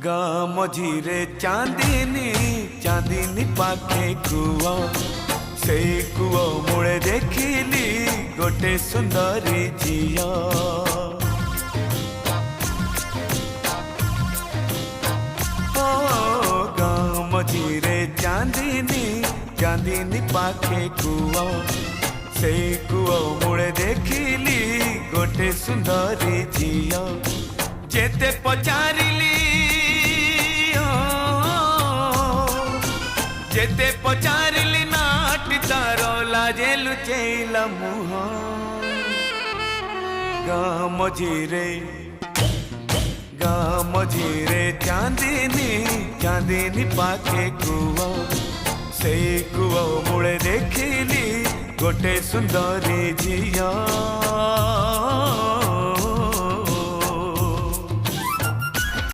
गाँ मझीरे चांदनी चांदनी पाखे कुआ से कुआ मूले देखिली गोटे सुंदरी झिया। गाँ मझीरे चांदनी चांदनी पाखे कुआ से कुआ मूले देखिली गोटे सुंदरी झिया। जेते पचारिली जेते पचारिली नाटी तारो लाजे लुचैला मुह। गाँ मझीरे चांदनी चांदनी पाखे कुआ से कुआ मूले देखिली गोटे सुंदरी झिया।